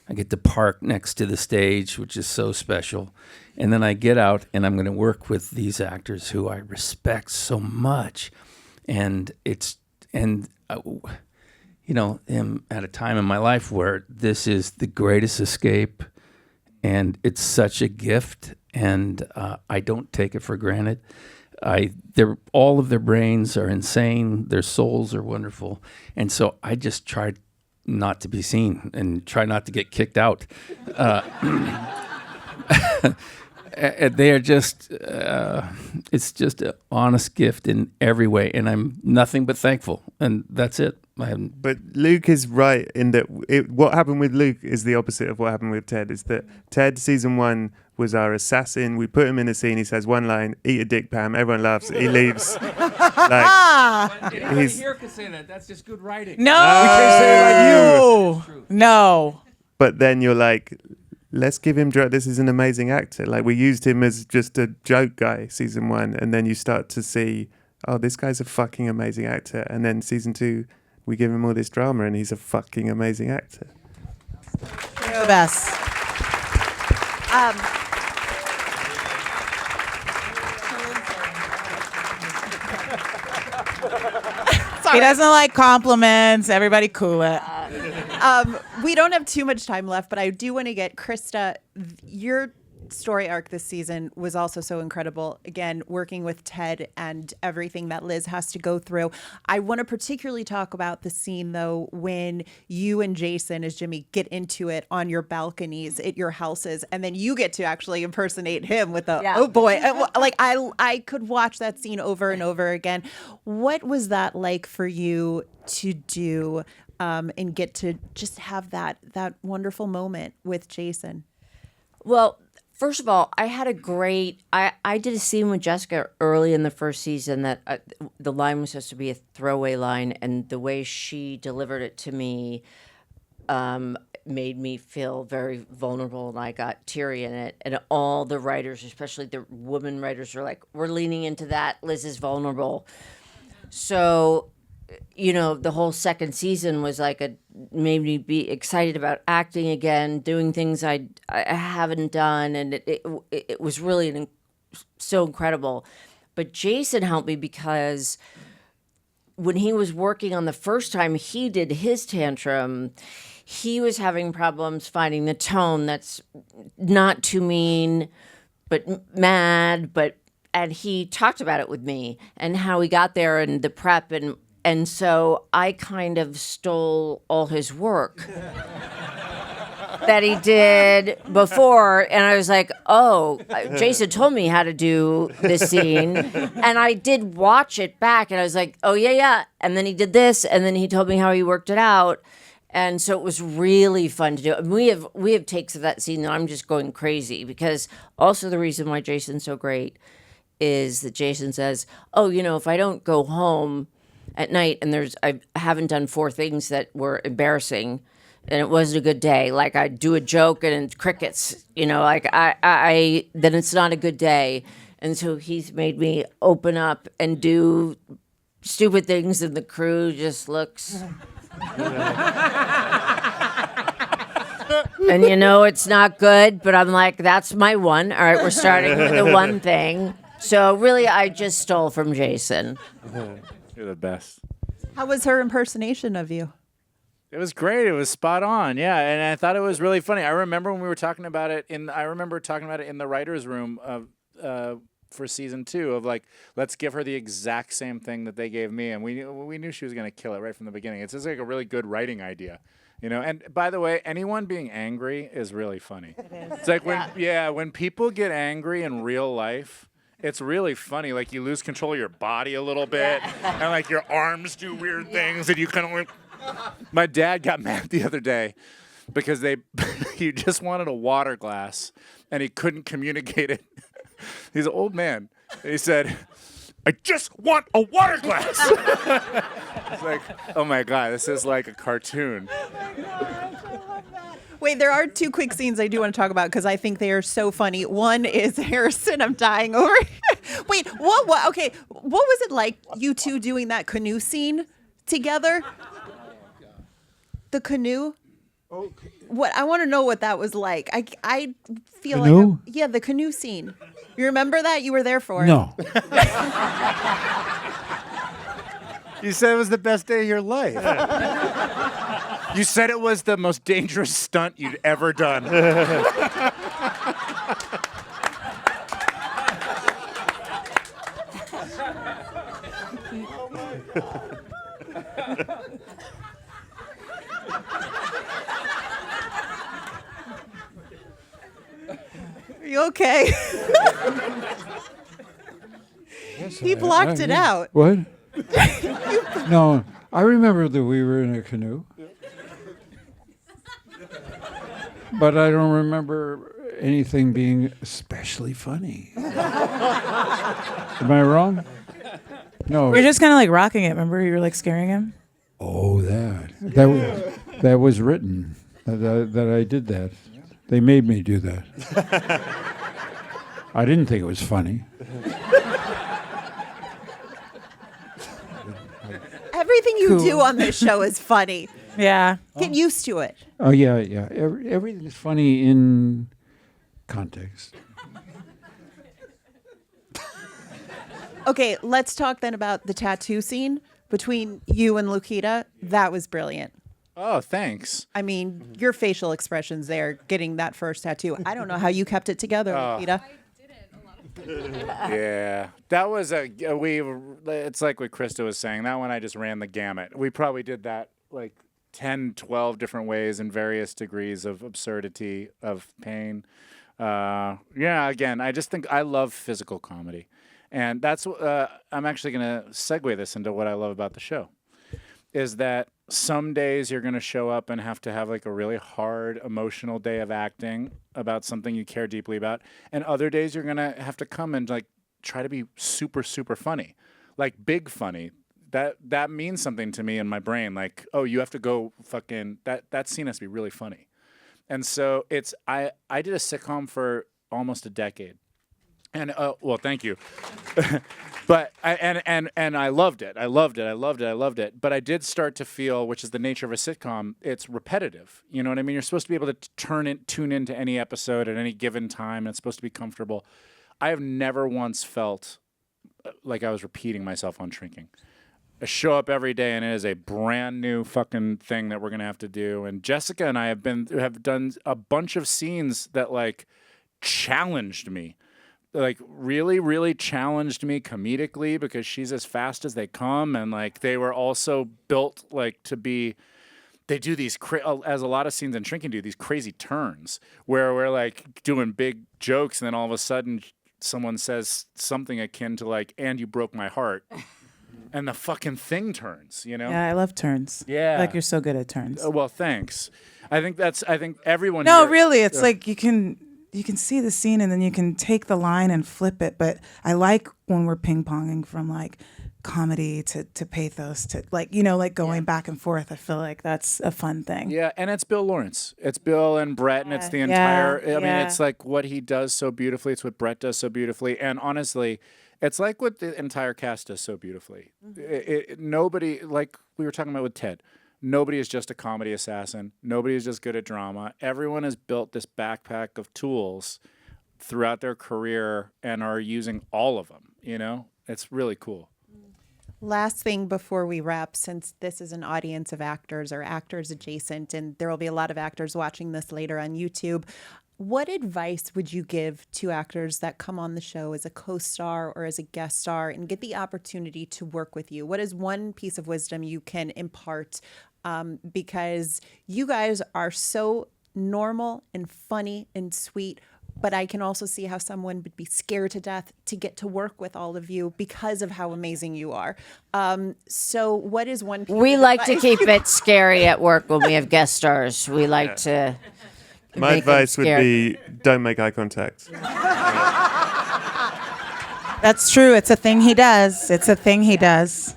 S10: I get to park next to the stage, which is so special. And then I get out and I'm going to work with these actors who I respect so much. And I'm at a time in my life where this is the greatest escape, and it's such a gift, and I don't take it for granted. All of their brains are insane. Their souls are wonderful. And so I just tried not to be seen and try not to get kicked out. They are just, it's just an honest gift in every way. And I'm nothing but thankful. And that's it.
S6: But Luke is right in that what happened with Luke is the opposite of what happened with Ted. Is that Ted, season 1, was our assassin. We put him in a scene. He says one line, "Eat a dick, Pam." Everyone laughs. He leaves.
S10: Anybody here can say that. That's just good writing.
S2: No,
S6: we can't say it like you.
S2: No.
S6: But then you're like, let's give him drugs. This is an amazing actor. Like, we used him as just a joke guy, season 1, and then you start to see, oh, this guy's a fucking amazing actor. And then season 2, we give him all this drama, and he's a fucking amazing actor.
S2: You're the best. He doesn't like compliments. Everybody cool it.
S1: We don't have too much time left, but I do want to get Christa, your story arc this season was also so incredible. Again, working with Ted and everything that Liz has to go through. I want to particularly talk about the scene, though, when you and Jason, as Jimmy, get into it on your balconies at your houses, and then you get to actually impersonate him with oh boy. Like, I could watch that scene over and over again. What was that like for you to do and get to just have that wonderful moment with Jason?
S4: Well, first of all, I had a great. I did a scene with Jessica early in the first season that the line was supposed to be a throwaway line, and the way she delivered it to me made me feel very vulnerable, and I got teary in it. And all the writers, especially the women writers, were like, "We're leaning into that. Liz is vulnerable." So, the whole second season was like made me be excited about acting again, doing things I haven't done, and it was really an so incredible. But Jason helped me because when he was working on the first time he did his tantrum, he was having problems finding the tone that's not too mean, but mad, and he talked about it with me and how he got there and the prep, and so I kind of stole all his work that he did before, and I was like, oh, Jason told me how to do this scene, and I did watch it back, and I was like, oh yeah, and then he did this, and then he told me how he worked it out, and so it was really fun to do. And we have takes of that scene that I'm just going crazy, because also the reason why Jason's so great is that Jason says, oh, if I don't go home at night and I haven't done 4 things that were embarrassing, and it wasn't a good day. Like I do a joke and it's crickets, like I then it's not a good day. And so he's made me open up and do stupid things, and the crew just looks. And it's not good, but I'm like, that's my one. All right, we're starting with the one thing. So really, I just stole from Jason.
S5: You're the best.
S1: How was her impersonation of you?
S5: It was great. It was spot on. Yeah, and I thought it was really funny. I remember when we were talking about it in the writers' room for season 2 of like, let's give her the exact same thing that they gave me, and we knew she was going to kill it right from the beginning. It's just like a really good writing idea. And by the way, anyone being angry is really funny. It is. It's like when people get angry in real life, it's really funny. Like you lose control of your body a little bit, and like your arms do weird things, and you kind of like. My dad got mad the other day because he just wanted a water glass and he couldn't communicate it. He's an old man. And he said, I just want a water glass. It's like, oh my God, this is like a cartoon.
S1: Oh my gosh, I love that. Wait, there are 2 quick scenes I do want to talk about because I think they are so funny. One is Harrison, I'm dying over. Wait, what? Okay, what was it like, you two doing that canoe scene together? The canoe? What I want to know what that was like. I feel
S3: Canoe?
S1: Like the canoe scene. You remember that? You were there for it.
S3: No.
S5: You said it was the best day of your life. You said it was the most dangerous stunt you'd ever done.
S1: Are you okay? He blocked it out.
S3: What? No, I remember that we were in a canoe. But I don't remember anything being especially funny. Am I wrong? No.
S2: You're just kind of like rocking it. Remember, you were like scaring him.
S3: Oh, that was written. That I did that. They made me do that. I didn't think it was funny.
S1: Everything you do on this show is funny.
S2: Yeah.
S1: Get used to it.
S3: Oh yeah. Everything is funny in context.
S1: Okay, let's talk then about the tattoo scene between you and Lukita. That was brilliant.
S5: Oh, thanks.
S1: I mean, your facial expressions there, getting that first tattoo. I don't know how you kept it together, Lukita.
S5: Yeah, that was it's like what Christa was saying. That one I just ran the gamut. We probably did that like 10, 12 different ways in various degrees of absurdity, of pain. Again, I just think I love physical comedy. And that's, I'm actually going to segue this into what I love about the show, is that some days you're going to show up and have to have like a really hard emotional day of acting about something you care deeply about. And other days you're going to have to come and like try to be super, super funny, like big funny. That means something to me in my brain. Like, oh, you have to go fucking, that scene has to be really funny. And so I did a sitcom for almost a decade. And well, thank you. But I loved it. I loved it. But I did start to feel, which is the nature of a sitcom, it's repetitive. You know what I mean? You're supposed to be able to tune into any episode at any given time. And it's supposed to be comfortable. I have never once felt like I was repeating myself on Shrinking. I show up every day and it is a brand new fucking thing that we're gonna have to do. And Jessica and I have done a bunch of scenes that like challenged me, like really, really challenged me comedically because she's as fast as they come, and like they were also built like to be. They do these, as a lot of scenes in Shrinking do, these crazy turns where we're like doing big jokes and then all of a sudden someone says something akin to like, "And you broke my heart." And the fucking thing turns, you know?
S2: Yeah, I love turns.
S5: Yeah.
S2: Like you're so good at turns.
S5: Well, thanks. I think everyone
S2: No,
S5: here,
S2: really, it's like you can see the scene and then you can take the line and flip it. But I like when we're ping-ponging from like comedy to pathos to like, you know, like going back and forth. I feel like that's a fun thing.
S5: Yeah, and it's Bill Lawrence. It's Bill and Brett, and it's the entire, I mean, it's like what he does so beautifully. It's what Brett does so beautifully. And honestly, it's like what the entire cast does so beautifully. Nobody, like we were talking about with Ted, nobody is just a comedy assassin. Nobody is just good at drama. Everyone has built this backpack of tools throughout their career and are using all of them, you know? It's really cool.
S1: Last thing before we wrap, since this is an audience of actors or actors adjacent, and there will be a lot of actors watching this later on YouTube, what advice would you give to actors that come on the show as a co-star or as a guest star and get the opportunity to work with you? What is one piece of wisdom you can impart? Because you guys are so normal and funny and sweet, but I can also see how someone would be scared to death to get to work with all of you because of how amazing you are. So what is one piece
S4: We
S1: of
S4: like to
S1: advice?
S4: keep it scary at work when we have guest stars. We like to.
S6: My
S4: make them
S6: advice would
S4: scared.
S6: be don't make eye contact.
S2: That's true. It's a thing he does. It's a thing he does.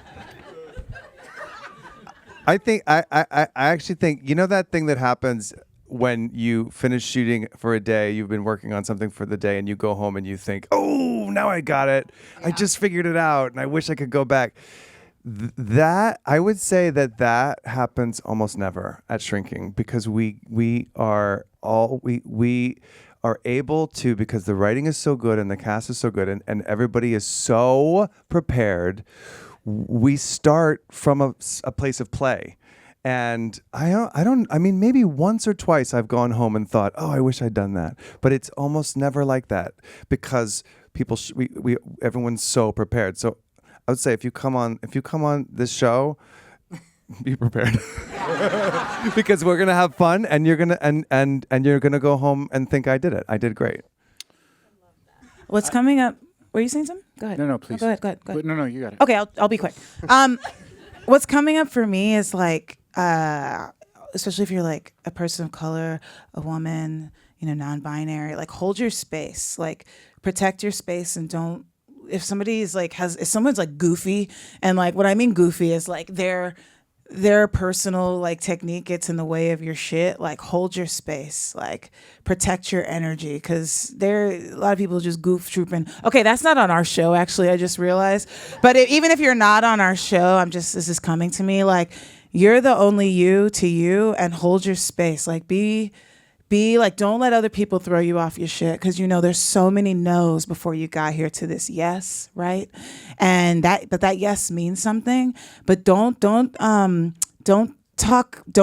S7: I think I actually think, you know, that thing that happens when you finish shooting for a day, you've been working on something for the day and you go home and you think, oh, now I got it. I just figured it out and I wish I could go back. That I would say that happens almost never at Shrinking, because we are able to, because the writing is so good and the cast is so good and everybody is so prepared. We start from a place of play. And I mean, maybe once or twice I've gone home and thought, oh, I wish I'd done that. But it's almost never like that, because people, everyone's so prepared. So I would say if you come on this show, be prepared, because we're gonna have fun, and you're gonna and you're gonna go home and think I did it. I did great.
S2: What's coming up? Were you saying something? Go ahead.
S5: No, please.
S2: Go ahead.
S5: No, you got it.
S2: Okay, I'll be quick. What's coming up for me is like, especially if you're like a person of color, a woman, you know, non-binary, like hold your space, like protect your space, and don't. If somebody's like if someone's like goofy, and like what I mean goofy is like their personal like technique gets in the way of your shit, like hold your space, like protect your energy, because a lot of people just goof trooping. Okay, that's not on our show, actually, I just realized. But even if you're not on our show, this is coming to me, like you're the only you to you, and hold your space. Like be like, don't let other people throw you off your shit, because you know there's so many no's before you got here to this yes, right? And that yes means something. But don't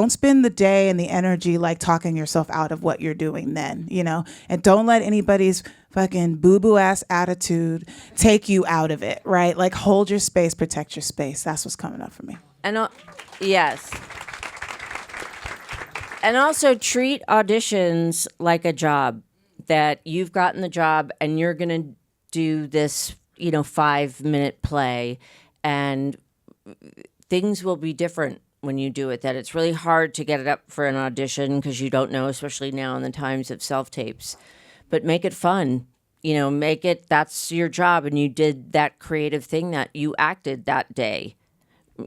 S2: spend the day and the energy like talking yourself out of what you're doing then, you know? And don't let anybody's fucking boo-boo ass attitude take you out of it, right? Like hold your space, protect your space. That's what's coming up for me.
S4: And yes. And also treat auditions like a job, that you've gotten the job and you're going to do this, 5-minute play, and things will be different when you do it. That it's really hard to get it up for an audition because you don't know, especially now in the times of self-tapes. But make it fun. Make it, that's your job, and you did that creative thing that you acted that day,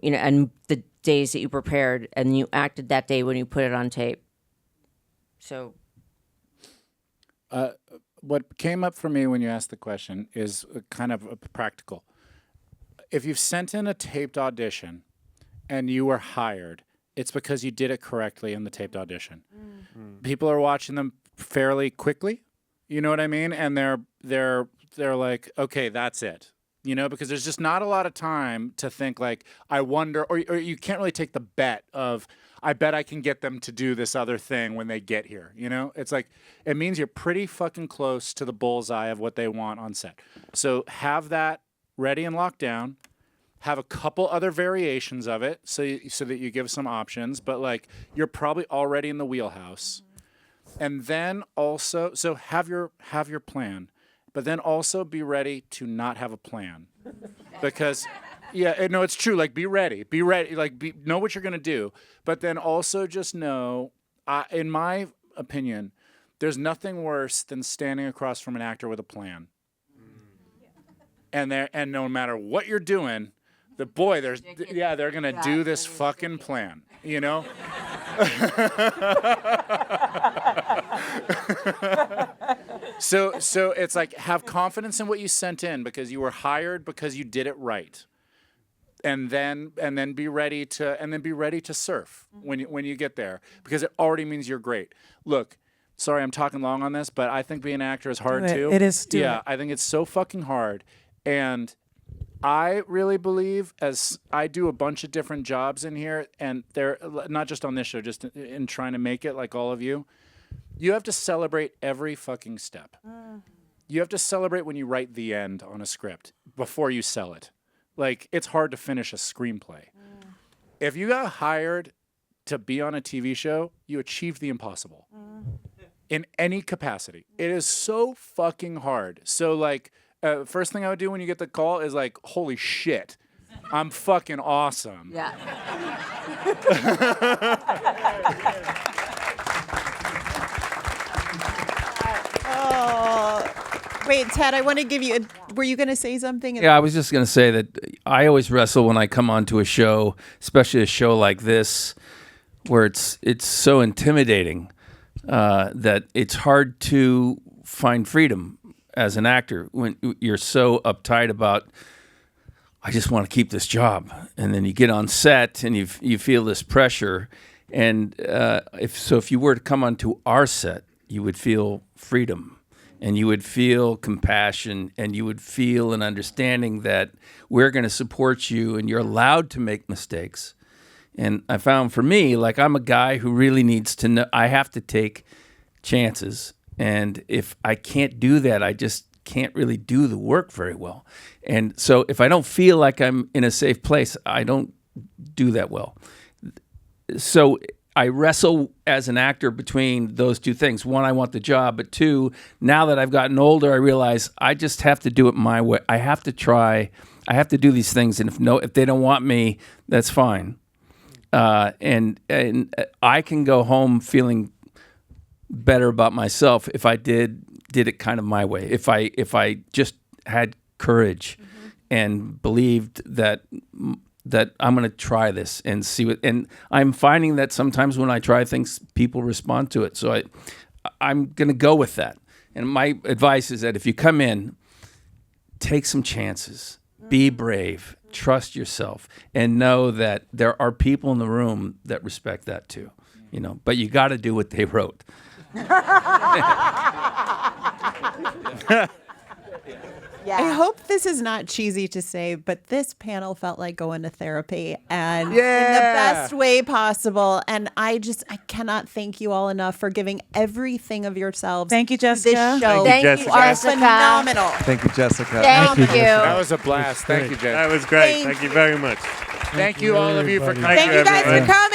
S4: and the days that you prepared, and you acted that day when you put it on tape. So
S5: what came up for me when you asked the question is kind of practical. If you've sent in a taped audition and you were hired, it's because you did it correctly in the taped audition. People are watching them fairly quickly, you know what I mean? And they're they're like, okay, that's it. You know, because there's just not a lot of time to think like, I wonder, or you can't really take the bet of, I bet I can get them to do this other thing when they get here. You know, it's like, it means you're pretty fucking close to the bullseye of what they want on set. So have that ready and locked down. Have a couple other variations of it so that you give some options, but like you're probably already in the wheelhouse. And then also, so have your plan. But then also be ready to not have a plan, because, no, it's true. Like, be ready, like, know what you're gonna do. But then also just know, in my opinion, there's nothing worse than standing across from an actor with a plan. And no matter what you're doing, they're gonna do this fucking plan, you know. So it's like, have confidence in what you sent in, because you were hired because you did it right, and then be ready to surf when you get there, because it already means you're great. Look, sorry, I'm talking long on this, but I think being an actor is hard too.
S2: It is.
S5: I think it's so fucking hard, and I really believe, as I do a bunch of different jobs in here, and they're not just on this show, just in trying to make it like all of you. You have to celebrate every fucking step. You have to celebrate when you write the end on a script before you sell it. Like, it's hard to finish a screenplay. If you got hired to be on a TV show, you achieved the impossible. In any capacity. It is so fucking hard. So, like, first thing I would do when you get the call is like, holy shit, I'm fucking awesome.
S4: Yeah.
S1: Wait, Ted, I want to give you were you going to say something?
S10: Yeah, I was just going to say that I always wrestle when I come onto a show, especially a show like this, where it's so intimidating that it's hard to find freedom as an actor when you're so uptight about, I just want to keep this job. And then you get on set and you feel this pressure. And if you were to come onto our set, you would feel freedom. And you would feel compassion, and you would feel an understanding that we're going to support you, and you're allowed to make mistakes. And I found for me, like, I'm a guy who really needs to know, I have to take chances. And if I can't do that, I just can't really do the work very well. And so if I don't feel like I'm in a safe place, I don't do that well. So I wrestle as an actor between those two things. One, I want the job, but two, now that I've gotten older, I realize I just have to do it my way. I have to try. I have to do these things, and if they don't want me, that's fine. And I can go home feeling better about myself if I did it kind of my way. If I just had courage and believed that I'm going to try this and see what, and I'm finding that sometimes when I try things, people respond to it. So I'm going to go with that. And my advice is that if you come in, take some chances, be brave, trust yourself, and know that there are people in the room that respect that too, you know, but you got to do what they wrote.
S1: Yeah. I hope this is not cheesy to say, but this panel felt like going to therapy, and in the best way possible. And I cannot thank you all enough for giving everything of yourselves.
S2: Thank you, Jessica.
S1: This show.
S4: Thank you,
S1: You are
S4: Jessica.
S1: phenomenal.
S7: Thank you, Jessica.
S4: Thank you.
S5: That was a blast. Thank you, Jen.
S6: That was great. Thank you very much.
S5: Thank you, all of you, for coming.
S2: Thank you guys for coming.